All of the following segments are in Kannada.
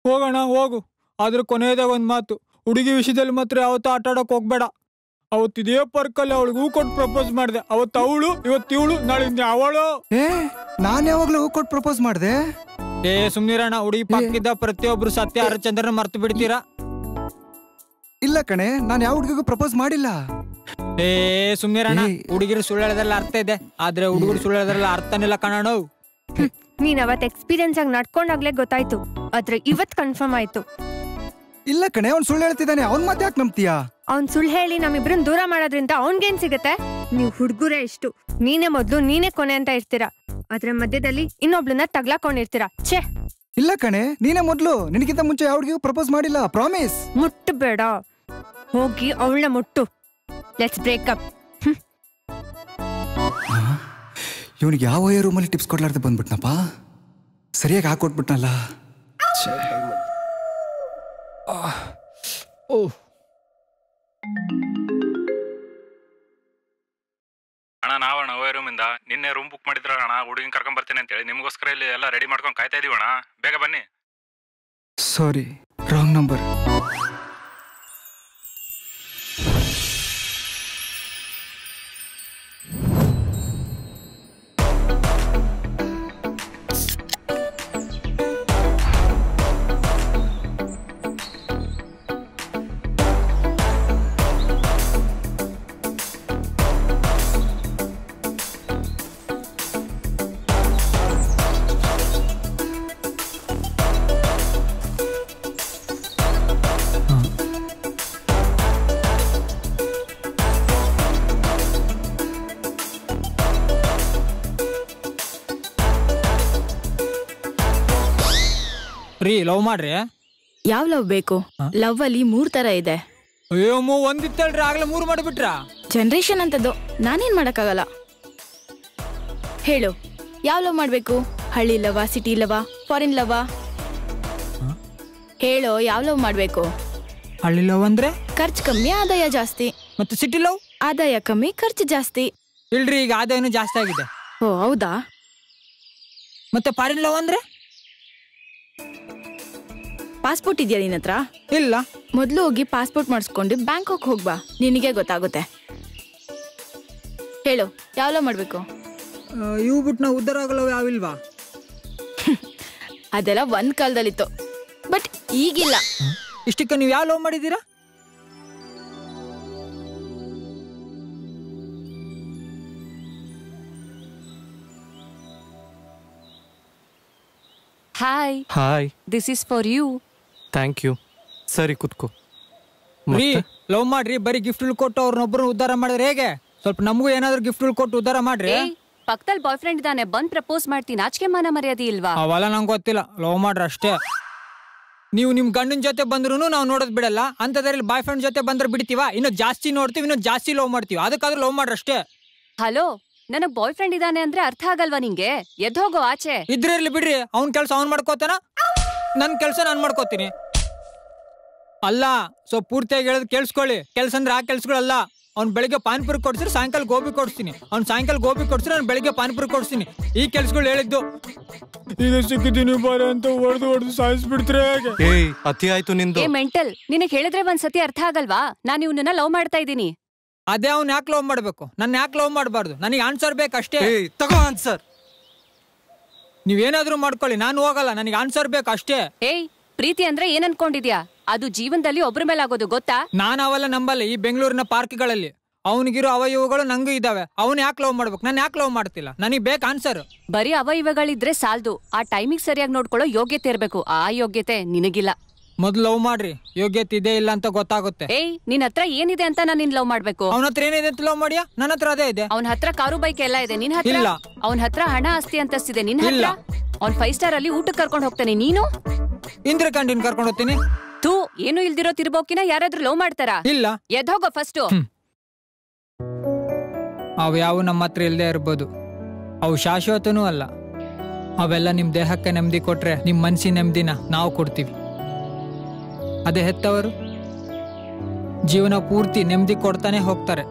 ಹೋಗೋಣ ಹೋಗು. ಆದ್ರೆ ಕೊನೆಯದೇ ಒಂದ್ ಮಾತು, ಹುಡುಗಿ ವಿಷಯದಲ್ಲಿ ಮಾತ್ರ ಯಾವತ್ತೂ ಆಟ ಆಡಕ್ ಹೋಗ್ಬೇಡ. ಅವತ್ತು ಇದೇ ಪಾರ್ಕಲ್ಲಿ ಅವಳಿಗೆ ಹೂ ಕೊಟ್ಟು ಪ್ರಪೋಸ್ ಮಾಡಿದೆ. ಅವತ್ತು ಅವಳು, ಇವತ್ತು ಇವಳು, ನಾಳಿಂದ ಅವಳು. ನಾನ್ ಯಾವಾಗ್ಲೂ ಹೂ ಕೊಟ್ಟು ಪ್ರಪೋಸ್ ಮಾಡಿದೆ? ಸುಮ್ನಿರಣ್ಣ. ಹುಡುಗಿ ಪಕ್ಕಿದ್ದ ಪ್ರತಿಯೊಬ್ರು ಸತ್ಯ ಹರಿಶ್ಚಂದ್ರನ ಮರ್ತು ಬಿಡ್ತೀರಾ? ಇಲ್ಲ ಕಣೆ, ನಾನ್ ಯಾವ ಹುಡುಗಿಗೂ ಪ್ರಪೋಸ್ ಮಾಡಿಲ್ಲ. ಸುಮ್ನಿರಣ್ಣ. ಹುಡುಗಿರು ಸುಳ್ಳು ಹೇಳೋದ್ರಲ್ಲಿ ಅರ್ಥ ಇದೆ, ಆದ್ರೆ ಹುಡುಗರು ಸುಳ್ಳು ಹೇಳೋದ್ರಲ್ಲಿ ಅರ್ಥನಿಲ್ಲ ಕಣಣ್ಣ. ನೀನ್ ಅವತ್ ಎಕ್ಸ್ಪೀರಿಯನ್ಸ್ ಆಗಿ ನಡ್ಕೊಂಡಾಗ್ಲೇ ಗೊತ್ತಾಯ್ತು, ಆದ್ರೆ ಇವತ್ ಕನ್ಫರ್ಮ್ ಆಯ್ತು. ಇಲ್ಲ ಕಣೆ, ಅವ್ನ್ ಸುಳ್ಳು ಹೇಳ್ತಿದ್ದಾನೆ. ಅವ್ನ್ ಮತ್ತೆ ಯಾಕೆ ನಂಬ್ತೀಯಾ? ಅವ್ನ್ ಸುಳ್ಳು ಹೇಳಿ ನಮ್ಮಿಬ್ರನ್ ದೂರ ಮಾಡೋದ್ರಿಂದ ಅವ್ನ್ಗೇನ್ ಸಿಗತ್ತೆ? ನೀವ್ ಹುಡ್ಗುರೇ ಇಷ್ಟು, ನೀನೇ ಮೊದ್ಲು ನೀನೇ ಕೊನೆ ಅಂತ ಇರ್ತೀರಾ, ಅದ್ರ ಮಧ್ಯದಲ್ಲಿ ಇನ್ನೊಬ್ಳನ್ನ ತಗ್ಲಾಕೊಂಡಿರ್ತೀರಾ. ಛೇ. ಇಲ್ಲ ಕಣೆ, ನೀನೇ ಮೊದ್ಲು. ನಿನಗಿಂತ ಮುಂಚೆ ಯಾವ ಹುಡುಗಿಗೂ ಪ್ರಪೋಸ್ ಮಾಡಿಲ್ಲ, ಪ್ರಾಮಿಸ್. ಮುಟ್ಟು ಬೇಡ, ಹೋಗಿ ಅವಳನ್ನ ಮುಟ್ಟು. Let's breakup. ಇವನಿಗೆ ಯಾವ ರೂಮಲ್ಲಿ ಟಿಪ್ಸ್ ಕೊಡ್ಲಾರ್ದೆ ಬಂದ್ಬಿಟ್ನಪ್ಪ. ಸರಿಯಾಗಿ ಹಾಕೊಟ್ಬಿಟ್ನಲ್ಲ. ಅಣ್ಣ, ನಾವಣ್ಣ ಓ ರೂಮಿಂದ ನಿನ್ನೆ ರೂಮ್ ಬುಕ್ ಮಾಡಿದ್ರ ಅಣ್ಣ. ಹುಡುಗಿನ ಕರ್ಕೊಂಡ್ ಬರ್ತೀನಿ ಅಂತೇಳಿ ನಿಮ್ಗೋಸ್ಕರ ಇಲ್ಲಿ ಎಲ್ಲ ರೆಡಿ ಮಾಡ್ಕೊಂಡು ಕಾಯ್ತಾ ಇದೀವಣ್ಣ. ಬೇಗ ಬನ್ನಿ. ಸಾರಿ, ರಾಂಗ್ ನಂಬರ್. ಲವ್ ಮಾಡ್ರಿ. ಯಾವ ಲವ್ ಬೇಕು? ಲವ್ ಅಲ್ಲಿ 3 ತರ ಇದೆ. ಅಯ್ಯೋ ಒಂದಿತ್ತಲ್ರಿ, ಆಗ್ಲೇ 3 ಮಾಡಿಬಿಟ್ರ. ಜನರೇಷನ್ ಅಂತದ್ದು, ನಾನೇನ್ ಮಾಡಕ್ಕಾಗಲ್ಲ. ಹೇಳು, ಯಾವ ಲವ್ ಮಾಡ್ಬೇಕು? ಹಳ್ಳಿ ಲವಾ, ಸಿಟಿ ಲವಾ, ಫಾರಿನ್ ಲವಾ? ಹೇಳೋ, ಯಾವ ಲವ್ ಮಾಡ್ಬೇಕು? ಹಳ್ಳಿ ಲವ್ ಅಂದ್ರೆ ಖರ್ಚು ಕಮ್ಮಿ, ಆದಾಯ ಜಾಸ್ತಿ. ಮತ್ತೆ ಸಿಟಿ ಲವ್? ಆದಾಯ ಕಮ್ಮಿ, ಖರ್ಚು ಜಾಸ್ತಿ. ಇಲ್ರಿ, ಈಗ ಆದಾಯನೂ ಜಾಸ್ತಿ ಆಗಿದೆ. ಓ ಹೌದಾ? ಮತ್ತೆ ಫಾರಿನ್ ಲವ್ ಅಂದ್ರೆ? ಪಾಸ್ಪೋರ್ಟ್ ಇದೆಯಾ ನಿನ್ನ ಹತ್ರ? ಇಲ್ಲ. ಮೊದ್ಲು ಹೋಗಿ ಪಾಸ್ಪೋರ್ಟ್ ಮಾಡಿಸ್ಕೊಂಡು ಬ್ಯಾಂಕಾಕ್ ಹೋಗ್ಬಾ, ನಿನಗೆ ಗೊತ್ತಾಗುತ್ತೆ. ಹೇಳು, ಯಾವ ಲವ್ ಮಾಡ್ಬೇಕು? ಇವು ಬಿಟ್ಟು ನಾವು ಉದ್ಧಾರ ಆಗಲ್ಲ ಯಾವಿಲ್ವಾ? ಅದೆಲ್ಲ ಒಂದ್ ಕಾಲದಲ್ಲಿತ್ತು, ಬಟ್ ಈಗಿಲ್ಲ. ಇಷ್ಟಕ್ಕೆ ನೀವು ಯಾವ ಲವ್ ಮಾಡಿದ್ದೀರಾ? Hi. Hi. This is for you. Thank you. ಸರಿ ಕುತ್ಕೋ. ಲವ್ ಮಾಡ್ರಿ, ಬರೀ ಗಿಫ್ಟ್ ಕೊಟ್ಟು ಅವ್ರನ್ನೊಬ್ರು ಉದ್ಧಾರ ಮಾಡಿದ್ರೆ ಹೇಗೆ? ಸ್ವಲ್ಪ ನಮಗೂ ಏನಾದ್ರು ಗಿಫ್ಟ್ ಕೊಟ್ಟು ಉದ್ಧಾರ ಮಾಡ್ರಿ. ಪಕ್ಕದಲ್ಲಿ ಬಾಯ್ ಫ್ರೆಂಡ್ ಇದಾನೆ, ಬಂದ್ ಪ್ರಪೋಸ್ ಮಾಡ್ತೀನಿ. ಆಚೆಗೆ ಮಾನ ಮರ್ಯಾದೆ ಇಲ್ವಾ? ಅವೆಲ್ಲ ನಂಗೆ ಗೊತ್ತಿಲ್ಲ. ಲವ್ ಮಾಡ್ರಿ ಅಷ್ಟೇ. ನೀವು ನಿಮ್ ಗಂಡನ ಜೊತೆ ಬಂದ್ರು ನಾವು ನೋಡೋದ್ ಬಿಡಲ್ಲ, ಅಂತದ್ರಲ್ಲಿ ಬಾಯ್ ಫ್ರೆಂಡ್ ಜೊತೆ ಬಂದ್ರೆ ಬಿಡ್ತೀವ? ಇನ್ನು ಜಾಸ್ತಿ ನೋಡ್ತೀವಿ, ಇನ್ನು ಜಾಸ್ತಿ ಲವ್ ಮಾಡ್ತೀವಿ. ಅದಕ್ಕಾದ್ರೂ ಲವ್ ಮಾಡ್ರಿ ಅಷ್ಟೇ. ಹಲೋ, ನನಗ್ ಬಾಯ್ ಫ್ರೆಂಡ್ ಇದಾನೆ ಅಂದ್ರೆ ಅರ್ಥ ಆಗಲ್ವಾ ನಿಂಗೆ? ಎದ್ದು ಹೋಗೋ ಆಚೆ. ಇದ್ರೆ ಇರ್ಲಿ ಬಿಡ್ರಿ, ಅವ್ನ್ ಕೆಲ್ಸ ಅವ್ನ್ ಮಾಡ್ಕೋತಾನ, ನನ್ ಕೆಲ್ಸ ನಾನ್ ಮಾಡ್ಕೋತೀನಿ. ಅಲ್ಲ, ಸೊ ಪೂರ್ತಿಯಾಗಿ ಹೇಳೋದು ಕೇಳಿಸ್ಕೊಳ್ಳಿ. ಕೆಲ್ಸ ಅಂದ್ರೆ ಆ ಕೆಲ್ಸಗಳಲ್ಲ. ಅವ್ನ್ ಬೆಳಿಗ್ಗೆ ಪಾನಿಪುರಿ ಕೊಡ್ಸಿದ್ರೆ ಸಾಯಂಕಾಲ ಗೋಬಿ ಕೊಡ್ತೀನಿ, ಅವ್ನ್ ಸಾಯಂಕಾಲ ಗೋಬಿ ಕೊಡ್ಸಿದ್ರೆ ನಾನು ಬೆಳಿಗ್ಗೆ ಪಾನಿಪುರಿ ಕೊಡ್ತೀನಿ. ಈ ಕೆಲ್ಸಗಳು ಹೇಳಿದ್ದು. ಈಗ ಸಿಕ್ಕಿದ್ದೀನಿ ಬಾರ ಅಂತ ಹೊಡೆದು ಸಾಯಿಸ್ಬಿಡ್ತೀರ ಹೇಗೆ? ಅತಿ ಆಯ್ತು ನಿಂದು. ಮೆಂಟಲ್, ನಿನಗ್ ಹೇಳಿದ್ರೆ ಒಂದ್ಸತಿ ಅರ್ಥ ಆಗಲ್ವಾ? ನಾನು ಇವ್ನನ್ನ ಲವ್ ಮಾಡ್ತಾ ಇದ್ದೀನಿ. ಅದೇ ಅವ್ನ್ ಯಾಕೆ ಲವ್ ಮಾಡ್ಬೇಕು? ನನ್ನ ಯಾಕೆ ಲವ್ ಮಾಡಬಾರ್ದು? ನನಗೆ ಆನ್ಸರ್ ಬೇಕಷ್ಟೇ. ತಗೋ ಆನ್ಸರ್. ನೀವೇನಾದ್ರೂ ಮಾಡ್ಕೊಳ್ಳಿ, ನಾನು ಹೋಗಲ್ಲ. ನನಗೆ ಆನ್ಸರ್ ಬೇಕು ಅಷ್ಟೇ. ಪ್ರೀತಿ ಅಂದ್ರೆ ಏನ್ ಅನ್ಕೊಂಡಿದ್ಯಾ? ಅದು ಜೀವನದಲ್ಲಿ ಒಬ್ರ ಮೇಲೆ ಆಗೋದು, ಗೊತ್ತಾ? ನಾನು ಅವೆಲ್ಲ ನಂಬಲ್ಲ. ಈ ಬೆಂಗಳೂರಿನ ಪಾರ್ಕ್ಗಳಲ್ಲಿ ಅವನಿಗಿರೋ ಅವಯವಗಳು ನಂಗೂ ಇದಾವೆ. ಅವ್ನು ಯಾಕೆ ಲವ್ ಮಾಡ್ಬೇಕು? ನಾನು ಯಾಕೆ ಲವ್ ಮಾಡ್ತಿಲ್ಲ? ನನಗೆ ಬೇಕು ಆನ್ಸರ್. ಬರೀ ಅವಯವಗಳಿದ್ರೆ ಸಾಲದು, ಆ ಟೈಮಿಗೆ ಸರಿಯಾಗಿ ನೋಡ್ಕೊಳ್ಳೋ ಯೋಗ್ಯತೆ ಇರ್ಬೇಕು. ಆ ಯೋಗ್ಯತೆ ನಿನಗಿಲ್ಲ. ಮೊದ್ಲು ಲವ್ ಮಾಡ್ರಿ, ಯೋಗ್ಯತೆ ಇದೆ ಇಲ್ಲ ಅಂತ ಗೊತ್ತಾಗುತ್ತೆ. ನಿನ್ ಹತ್ರ ಏನಿದೆ ಅಂತ ನಾನು ನಿನ್ ಲವ್ ಮಾಡ್ಬೇಕು? ಅವನ ಹತ್ರ ಏನಿದೆ ಅಂತ ಲವ್ ಮಾಡಿಯಾ? ನನ್ನ ಹತ್ರ ಅದೇ ಇದೆ. ಅವನ ಹತ್ರ ಕಾರು ಬೈಕ್ ಎಲ್ಲ ಇದೆ, ನಿನ್ ಹತ್ರ ಇಲ್ಲ. ಅವನ ಹತ್ರ ಹಣ ಆಸ್ತಿ ಅಂತಸ್ತಿದೆ, ನಿನ್ ಹತ್ರ. ಅವ್ನ್ 5 ಸ್ಟಾರ್ ಅಲ್ಲಿ ಊಟಕ್ಕೆ ಕರ್ಕೊಂಡು ಹೋಗ್ತಾನೆ, ನೀನು ಇಂದ್ರ ಕ್ಯಾಂಟೀನ್ ಕರ್ಕೊಂಡು ಹೋಗ್ತೀನಿ. ತೂ, ಏನು ಇಲ್ದಿರೋ ತಿರ್ಬೋಕಿನ ಯಾರಾದ್ರೂ ಲವ್ ಮಾಡ್ತಾರಾ? ಇಲ್ಲ. ಎದ್ ಹೋಗೋ ಫಸ್ಟ್. ಅವು ಯಾವ ನಮ್ಮ ಹತ್ರ ಇಲ್ದೇ ಇರ್ಬೋದು, ಅವು ಶಾಶ್ವತನೂ ಅಲ್ಲ. ಅವೆಲ್ಲ ನಿಮ್ ದೇಹಕ್ಕೆ ನೆಮ್ಮದಿ ಕೊಟ್ರೆ ನಿಮ್ ಮನ್ಸಿನ ನೆಮ್ಮದಿನ ನಾವು ಕೊಡ್ತೀವಿ. ಅದೇ ಹೆತ್ತವರು ಜೀವನ ಪೂರ್ತಿ ನೆಮ್ಮದಿ ಕೊಡ್ತಾನೆ ಹೋಗ್ತಾರೆ.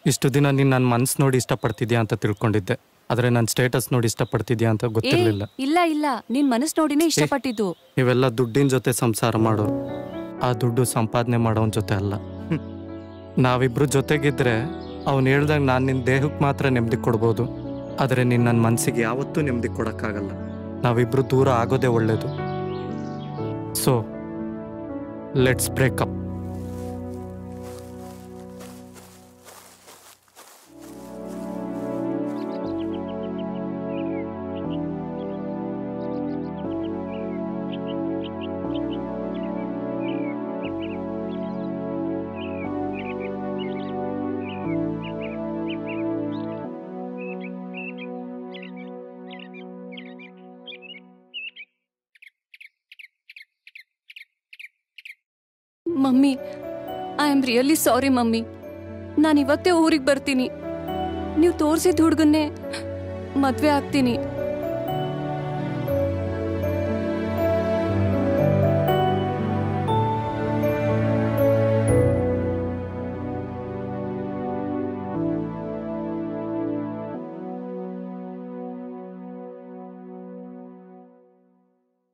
ಇಷ್ಟು ದಿನ ನೀನು ನನ್ನ ಮನ್ಸು ನೋಡಿ ಇಷ್ಟಪಡ್ತಿದ್ಯಾ ಅಂತ ತಿಳ್ಕೊಂಡಿದ್ದೆ, ಆದರೆ ನನ್ನ ಸ್ಟೇಟಸ್ ನೋಡಿ ಇಷ್ಟಪಡ್ತಿದ್ಯಾ ಅಂತ ಗೊತ್ತಿರಲಿಲ್ಲ. ಇಲ್ಲ ಇಲ್ಲ, ನಿನ್ ಮನಸ್ಸು ನೋಡಿನೇ ಇಷ್ಟಪಟ್ಟಿದ್ದು. ಇವೆಲ್ಲ ದುಡ್ಡಿನ ಜೊತೆ ಸಂಸಾರ ಮಾಡೋರು, ಆ ದುಡ್ಡು ಸಂಪಾದನೆ ಮಾಡೋನ್ ಜೊತೆ ಅಲ್ಲ. ನಾವಿಬ್ರು ಜೊತೆಗಿದ್ರೆ ಅವ್ನು ಹೇಳ್ದಾಗ ನಾನು ನಿನ್ನ ದೇಹಕ್ಕೆ ಮಾತ್ರ ನೆಮ್ಮದಿ ಕೊಡ್ಬೋದು, ಆದರೆ ನೀನು ನನ್ನ ಮನಸ್ಸಿಗೆ ಯಾವತ್ತೂ ನೆಮ್ಮದಿ ಕೊಡೋಕ್ಕಾಗಲ್ಲ. ನಾವಿಬ್ರು ದೂರ ಆಗೋದೇ ಒಳ್ಳೇದು. So let's breakup. Mummy, I am really sorry mummy. ನಾನು ಇವತ್ತೇ ಊರಿಗೆ ಬರ್ತೀನಿ. ನೀವು ತೋರಿಸಿದ ಹುಡುಗನ್ನೇ ಮದ್ವೆ ಆಗ್ತೀನಿ.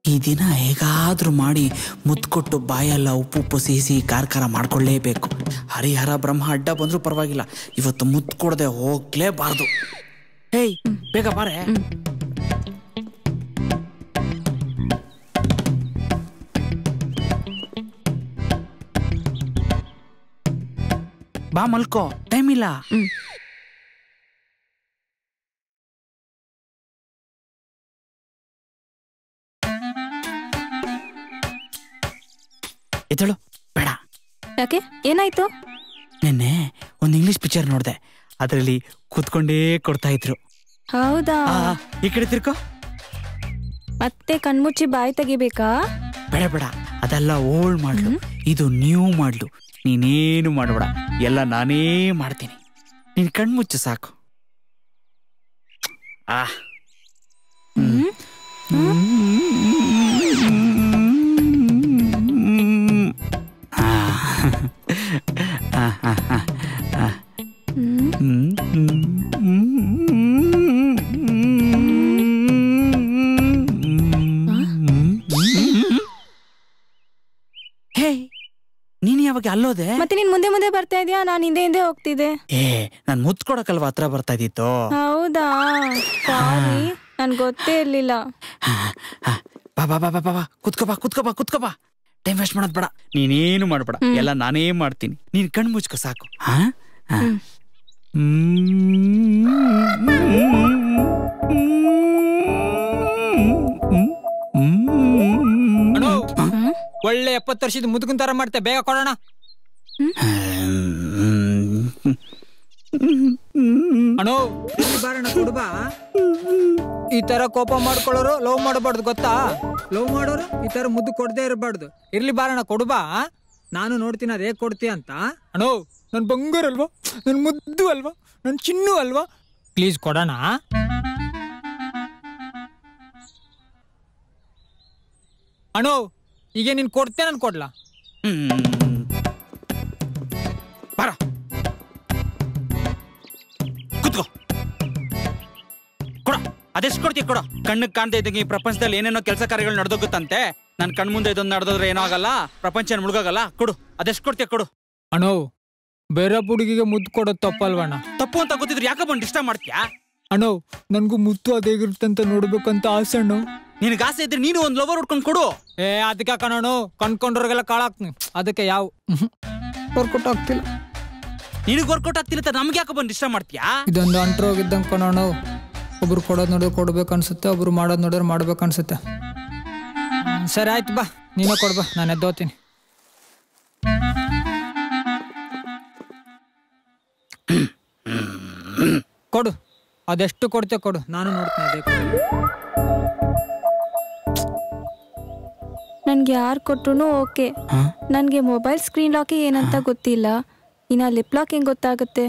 ಈ ದಿನ ಹೇಗಾದ್ರೂ ಮಾಡಿ ಮುತ್ಕೊಟ್ಟು ಬಾಯೆಲ್ಲ ಉಪ್ಪು ಸಿಹಿ ಖಾರ ಮಾಡ್ಕೊಳ್ಳೇಬೇಕು. ಹರಿಹರ ಬ್ರಹ್ಮ ಅಡ್ಡ ಬಂದ್ರೂ ಪರವಾಗಿಲ್ಲ, ಇವತ್ತು ಮುತ್ತು ಕೊಡದೆ ಹೋಗ್ಲೇಬಾರ್ದು. ಹೇಯ್, ಬೇಗ ಬಾರೆ. ಬಾ ಮಲ್ಕೋ, ಟೈಮ್ ಇಲ್ಲ. ಎದ್ದೇಳು. ಬೇಡ. ಯಾಕೆ, ಏನಾಯ್ತು? ನಿನ್ನೆ ಒಂದು ಇಂಗ್ಲಿಷ್ ಪಿಕ್ಚರ್ ನೋಡ್ದೆ, ಅದರಲ್ಲಿ ಕೂತ್ಕೊಂಡೇ ಕೊಡ್ತಾ ಇದ್ರು. ಹೌದಾ? ಈ ಕಡೆ ತಿರ್ಕೋ. ಮತ್ತೆ ಕಣ್ಮುಚ್ಚಿ ಬಾಯಿ ತೆಗಿಬೇಕಾ? ಬೇಡ ಬೇಡ, ಅದೆಲ್ಲ ಓಲ್ಡ್ ಮಾಡ್ಲು, ಇದು ನ್ಯೂ ಮಾಡ್ಲು. ನೀನೇನು ಮಾಡಬೇಡ, ಎಲ್ಲ ನಾನೇ ಮಾಡ್ತೀನಿ. ನೀನ್ ಕಣ್ಮುಚ್ಚು ಸಾಕು. ನೀನ್ ಯಾವಾಗ ಅಲ್ಲೋದೆ? ಮತ್ತೆ ನೀನ್ ಮುಂದೆ ಮುಂದೆ ಬರ್ತಾ ಇದೀಯಾ, ನಾನ್ ಹಿಂದೆ ಹಿಂದೆ ಹೋಗ್ತಿದ್ದೆ. ನಾನ್ ಮುತ್ ಕೊಡಕಲ್ವಾ ಹತ್ರ ಬರ್ತಾ ಇದ್ದಿತ್ತು. ಹೌದಾ? ಸಾರಿ, ನನ್ ಗೊತ್ತೇ ಇರ್ಲಿಲ್ಲ. ಬಾ ಬಾ ಬಾ ಬಾ ಬಾ, ಕುತ್ಕೋಬಾ. ಟೈಮ್ ವೇಸ್ಟ್ ಮಾಡೋದ್ ಬೇಡ, ನೀನೇನು ಮಾಡ್ಬೇಡ, ಎಲ್ಲ ನಾನೇ ಮಾಡ್ತೀನಿ. ನೀನ್ ಕಣ್ ಮುಚ್ಕೋ ಸಾಕು. ಒಳ್ಳೆ 70 ವರ್ಷದ ಮುದುಕನ್ ತರ ಮಾಡ್ತೆ, ಬೇಗ ಕೊಡೋಣ. ಅಣ್ಣೋ, ಬಾರಣ ಕೊಡ್ಬಾ. ಈ ತರ ಕೋಪ ಮಾಡ್ಕೊಳ್ಳೋರು ಲವ್ ಮಾಡಬಾರ್ದು, ಗೊತ್ತಾ? ಲವ್ ಮಾಡೋರು ಈ ತರ ಮುದ್ದು ಕೊಡದೇ ಇರಬಾರ್ದು. ಇರ್ಲಿ ಬಾರಣ ಕೊಡ್ಬಾ, ನಾನು ನೋಡ್ತೀನಿ ಅದೇ ಕೊಡ್ತೀಯ ಅಂತ. ಅಣ್ಣೋ, ನನ್ ಬಂಗಾರ ಅಲ್ವಾ, ನನ್ ಮುದ್ದು ಅಲ್ವಾ, ನನ್ ಚಿನ್ನು ಅಲ್ವಾ, ಪ್ಲೀಸ್ ಕೊಡೋಣ. ಅಣ್ಣೋ, ಈಗ ನೀನ್ ಕೊಡ್ತೇ, ನನ್ ಕೊಡ್ಲಾ? ಬಾರ, ಕುತ್ಕೋ. ಕೊಡ, ಅದೆಷ್ಟು ಕೊಡ್ತೀಯ ಕೊಡ. ಕಣ್ಣಿಗೆ ಕಾಣ್ತಾ ಇದ್ದಂಗೆ ಈ ಪ್ರಪಂಚದಲ್ಲಿ ಏನೇನೋ ಕೆಲಸ ಕಾರ್ಯಗಳು ನಡೆದೋಗುತ್ತಂತೆ. ನನ್ ಕಣ್ ಮುಂದೆ ಇದೊಂದು ನಡೆದೋದ್ರೆ ಏನೋ ಆಗಲ್ಲ, ಪ್ರಪಂಚ ಮುಳುಗೋಗಲ್ಲ. ಕೊಡು, ಅದೆಷ್ಟು ಕೊಡ್ತೀಯ ಕೊಡು. ಅಣ್ಣೋ, ಬೇರೆ ಹುಡುಗಿಗೆ ಮುದ್ದು ಕೊಡೋದು ತಪ್ಪಲ್ವಣ್ಣ? ತಪ್ಪು ಅಂತ ಗೊತ್ತಿದ್ರೆ ಯಾಕೆ ಬಂದು ಡಿಸ್ಟರ್ಬ್ ಮಾಡ್ತೀಯಾ? ಅಣ್ಣೋ, ನನ್ಗೂ ಮುತ್ತು ಅದೇಗಿರುತ್ತಂತ ನೋಡ್ಬೇಕಂತ ಆಸೆ ಅಣ್ಣು. ನಿನಗೆ ಆಸೆ ಇದ್ರೆ ನೀನು ಒಂದು ಲವರ್ ಉಡ್ಕೊಂಡು ಕೊಡು. ಅದಕ್ಕೆ ಕಣೋಣ, ಕಣ್ಕೊಂಡ್ರಿಗೆಲ್ಲ ಕಾಳಾಕ್ತೀನಿ. ಅದಕ್ಕೆ ಯಾವ ವರ್ಕೌಟ್ ಆಗ್ತಿಲ್ಲ. ನಿನಗೆ ವರ್ಕೌಟ್ ಆಗ್ತಿಲ್ಲ ಅಂತ ನಮ್ಗೆ ಯಾಕೆ ಬಂದು ಡಿಸ್ಟರ್ಬ್ ಮಾಡ್ತೀಯಾ? ಇದೊಂದು ಅಂಟ್ರ ಹೋಗಿದ್ದಂಗೆ ಕಣೋಣ. ಒಬ್ರು ಕೊಡೋದು ನೋಡಿದ್ರೆ ಕೊಡ್ಬೇಕು ಅನ್ಸುತ್ತೆ, ಒಬ್ರು ಮಾಡೋದು ನೋಡಿದ್ರೆ ಮಾಡ್ಬೇಕು ಅನ್ಸುತ್ತೆ. ಸರಿ ಆಯ್ತು, ಬಾ ನೀನೇ ಕೊಡ್ಬಾ, ನಾನು ಎದ್ದೋತೀನಿ. ಕೊಡು, ಅದೆಷ್ಟು ಕೊಡ್ತೇ ಕೊಡು, ನಾನು ನೋಡ್ತೀನಿ. ನನ್ಗೆ ಯಾರು ಕೊಟ್ರು ಓಕೆ. ನನ್ಗೆ ಮೊಬೈಲ್ ಸ್ಕ್ರೀನ್ ಲಾಕ್ ಏನಂತ ಗೊತ್ತಿಲ್ಲ, ಇನ್ನ ಲಿಪ್ ಲಾಕ್ ಹೆಂಗ್ ಗೊತ್ತಾಗುತ್ತೆ?